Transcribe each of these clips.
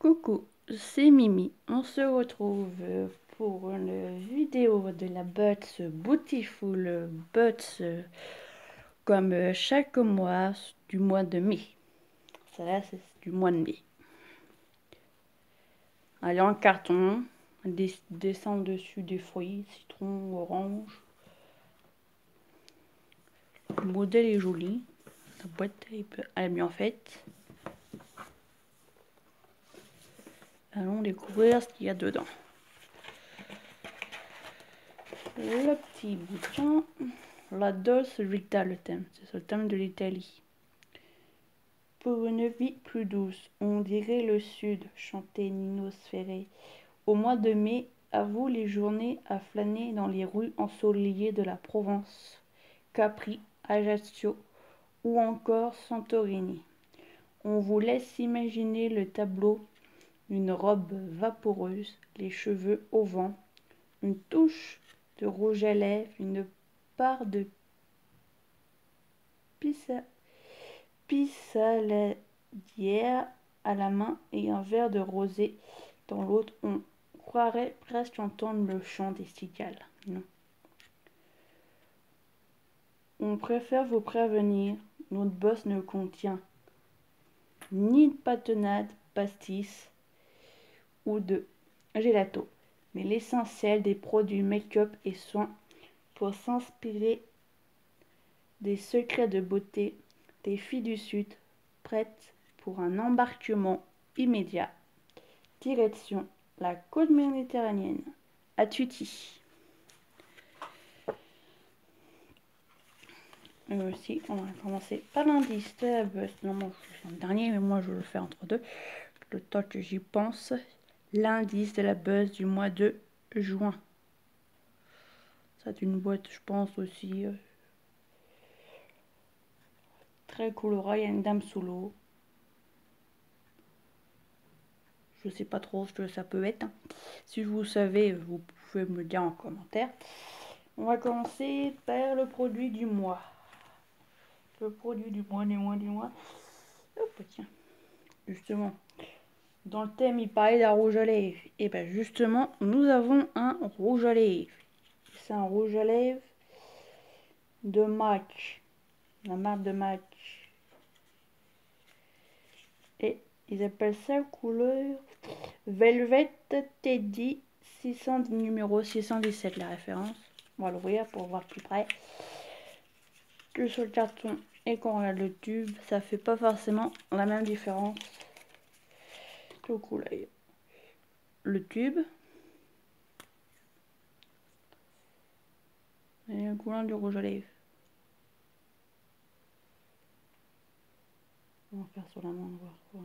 Coucou, c'est Mimi. On se retrouve pour une vidéo de la Butz Beautiful Butz comme chaque mois du mois de mai. Ça là, c'est du mois de mai. Elle est en carton, descend dessus des fruits, citron, orange. Le modèle est joli. La boîte elle est bien faite. Allons découvrir ce qu'il y a dedans. Le petit bouton, la Dolce Vita, le thème, c'est le thème de l'Italie. Pour une vie plus douce, on dirait le sud, chantait Nino Sferré. Au mois de mai, à vous les journées à flâner dans les rues ensoleillées de la Provence, Capri, Ajaccio ou encore Santorini. On vous laisse imaginer le tableau, une robe vaporeuse, les cheveux au vent, une touche de rouge à lèvres, une part de pissaladière à la main et un verre de rosé dans l'autre. On croirait presque entendre le chant des cigales. Non. On préfère vous prévenir, notre boss ne contient ni de pâtonnade, pastis ou de gelato, mais l'essentiel des produits make-up et soins pour s'inspirer des secrets de beauté des filles du Sud, prêtes pour un embarquement immédiat. Direction la côte méditerranéenne, à Tutti. Aussi, on va commencer par l'indice de la Butz. Non, moi je fais le dernier, mais moi je le fais entre deux. Le temps que j'y pense. L'indice de la Butz du mois de juin. C'est une boîte, je pense aussi très colorée. Il y a une dame sous l'eau. Je sais pas trop ce que ça peut être. Si vous savez, vous pouvez me le dire en commentaire. On va commencer par le produit du mois. Le produit du mois, du mois. Hop, tiens. Justement, dans le thème, il parlait d'un rouge à lèvres. Et bien justement, nous avons un rouge à lèvres. C'est un rouge à lèvres de MAC. La marque de MAC. Et ils appellent ça couleur Velvet Teddy 600, numéro 617, la référence. On va l'ouvrir pour voir plus près. Que sur le carton et quand on regarde le tube, ça fait pas forcément la même différence. Tout cool, là. Le tube. Et le couleur du rouge à lèvres. On va faire sur la main, on va voir.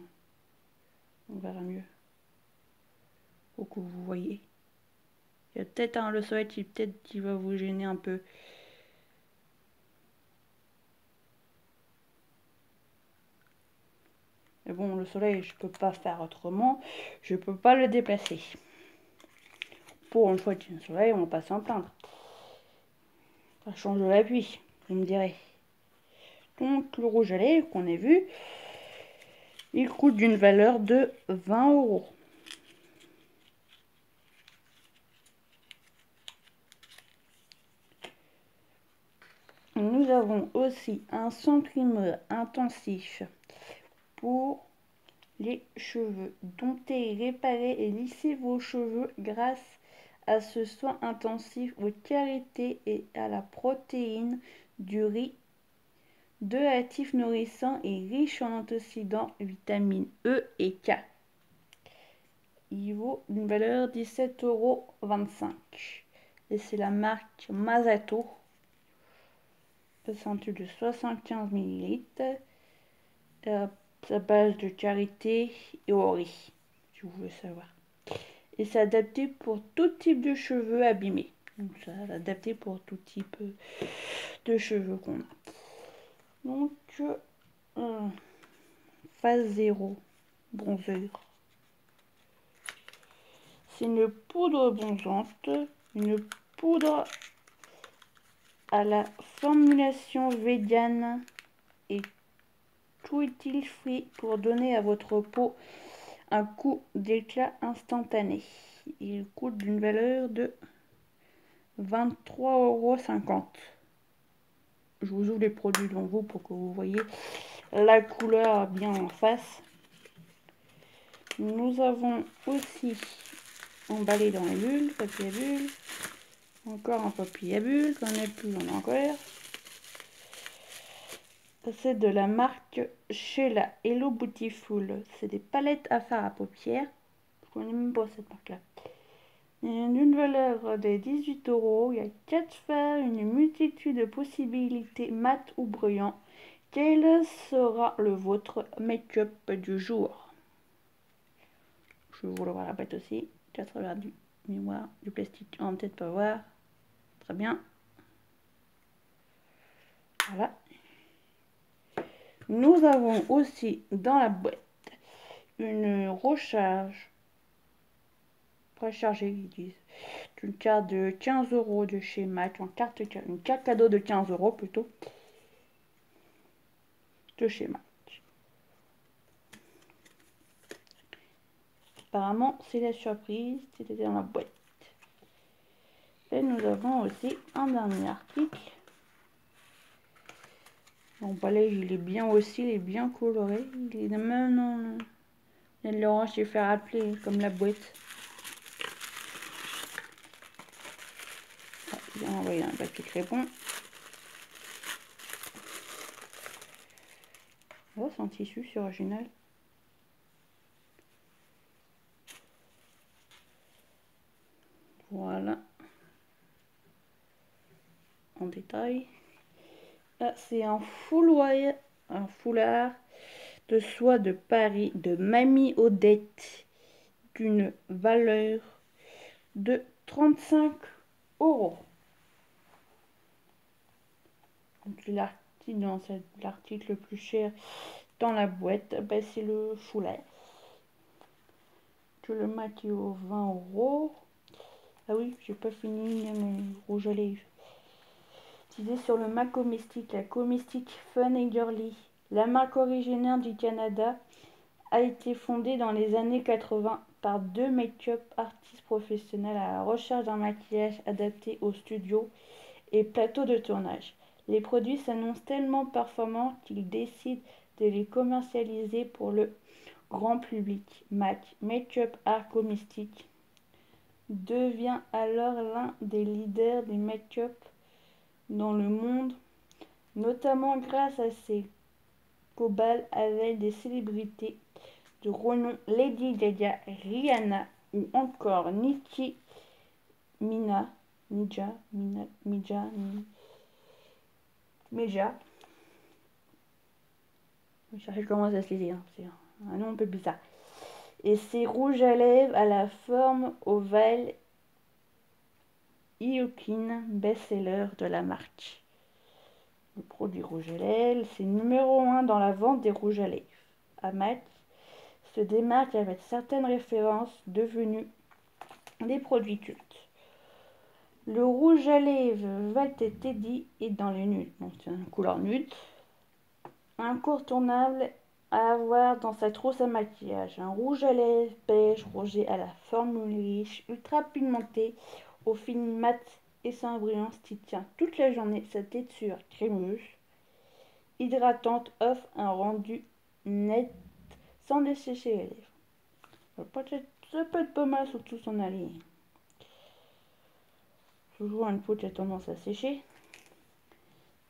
On verra mieux. Pour que vous voyez. Il y a peut-être le soleil qui va vous gêner un peu. Mais bon, le soleil, je peux pas faire autrement. Je peux pas le déplacer. Pour une fois qu'il y a un soleil, on va pas s'en plaindre. Ça change de la pluie, vous me direz. Donc, le rouge à lèvres qu'on a vu, il coûte d'une valeur de 20 €. Nous avons aussi un centrimeur intensif pour les cheveux. Domptez, réparez et lissez vos cheveux grâce à ce soin intensif aux qualités et à la protéine du riz. 2 actifs nourrissants et riches en antioxydants, vitamines E et K. Il vaut une valeur de 17,25 €. Et c'est la marque Masato. Un tube de 75 ml. Sa base de karité et au riz, si vous voulez savoir. Et c'est adapté pour tout type de cheveux abîmés. Donc ça adapté pour tout type de cheveux qu'on a. Donc phase 0 bronzer. C'est une poudre bronzante, une poudre à la formulation vegan et cruelty free pour donner à votre peau un coup d'éclat instantané. Il coûte d'une valeur de 23,50 €. Je vous ouvre les produits devant vous pour que vous voyez la couleur bien en face. Nous avons aussi emballé dans les bulles, papier à bulles. Encore un papier à bulles, quand on n'a plus, on a encore. C'est de la marque Sheila Hello Beautiful. C'est des palettes à fard à paupières. Je connais même pas cette marque-là. D'une valeur de 18 €, il y a 4 fards, une multitude de possibilités mat ou brillant. Quel sera le vôtre make-up du jour? Je vous le répète aussi. 4 verres du miroir, du plastique, on va peut-être pas voir. Très bien. Voilà. Nous avons aussi dans la boîte une recharge préchargée, ils disent, d'une carte de 15 € de chez MAC, une carte cadeau de 15 € plutôt, de chez MAC. Apparemment, c'est la surprise, c'était dans la boîte. Et nous avons aussi un dernier article. L'emballage, il est bien aussi, il est bien coloré. Il est même dans l'orange, il fait rappeler comme la boîte. Il a envoyé un papier crépon. Oh, c'est un tissu, c'est original. Voilà. En détail. Là, c'est un foulard de soie de Paris de Mamie Odette d'une valeur de 35 €. Donc l'article le plus cher dans la boîte, ben, c'est le foulard. Je le mets aux 20 €. Ah oui, j'ai pas fini mes rouges à lèvres. Utilisé sur le Mako Mystique, la Co-Mystique Fun and Girly. La marque originaire du Canada a été fondée dans les années 80 par 2 make-up artistes professionnels à la recherche d'un maquillage adapté aux studios et plateaux de tournage. Les produits s'annoncent tellement performants qu'ils décident de les commercialiser pour le grand public. MAC, Make-up Art Mystique, devient alors l'un des leaders des make-up dans le monde, notamment grâce à ses collabs avec des célébrités de renom Lady Gaga, Rihanna ou encore Nicki Minaj. Je cherche comment ça se dit, c'est un nom un peu bizarre. Et ses rouges à lèvres à la forme ovale, Iokin, best-seller de la marque. Le produit rouge à lèvres, c'est numéro 1 dans la vente des rouges à lèvres. MAC se démarque avec certaines références devenues des produits cultes. Le rouge à lèvres Valte Teddy est dans les nudes, donc c'est une couleur nude. Incontournable à avoir dans sa trousse à maquillage. Un rouge à lèvres beige rosé à la formule riche, ultra pigmenté, au fini mat et sans brillance qui tient toute la journée. Sa texture crémeuse, hydratante offre un rendu net sans dessécher les lèvres. Ça peut être pas mal, surtout son aller. Toujours une peau qui a tendance à sécher.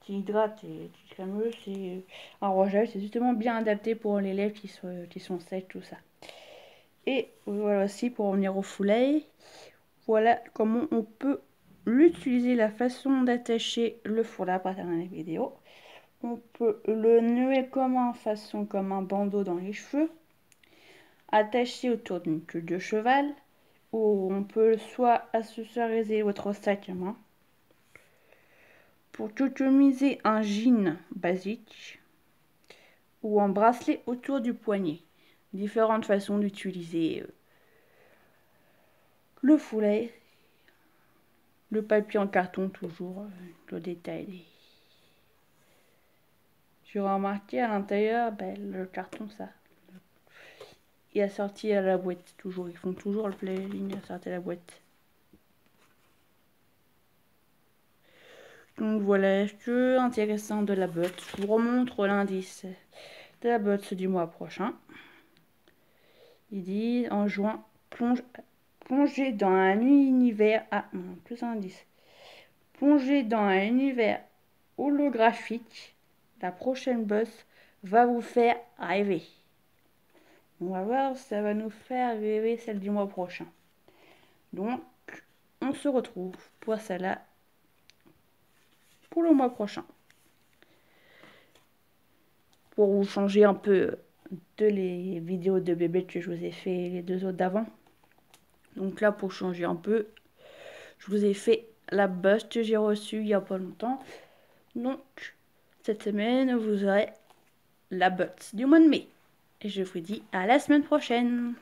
Qui hydrate et qui crémeux, c'est un rouge, c'est justement bien adapté pour les lèvres qui sont sèches, tout ça. Et voilà aussi pour revenir au foulet. Voilà comment on peut l'utiliser, la façon d'attacher le foulard à travers la vidéo. On peut le nouer comme un bandeau dans les cheveux, attaché autour d'une queue de cheval, ou on peut soit accessoiriser votre sac à main. Pour customiser un jean basique ou un bracelet autour du poignet. Différentes façons d'utiliser le foulet, le papier en carton toujours, le détail. J'ai remarqué à l'intérieur, ben, le carton ça, et assorti à la boîte. Toujours, ils font toujours le planning assorti à la boîte. Donc voilà, ce que intéressant de la botte. Je vous remontre l'indice de la botte du mois prochain. Il dit en juin, plongez dans un univers. Ah non, plus un indice. Plongez dans un univers holographique. La prochaine bosse va vous faire rêver. On va voir si ça va nous faire rêver celle du mois prochain. Donc, on se retrouve pour celle-là pour le mois prochain. Pour vous changer un peu de les vidéos de bébé que je vous ai fait les deux autres d'avant. Donc là, pour changer un peu, je vous ai fait la bosse que j'ai reçue il n'y a pas longtemps. Donc, cette semaine, vous aurez la botte du mois de mai. Et je vous dis à la semaine prochaine.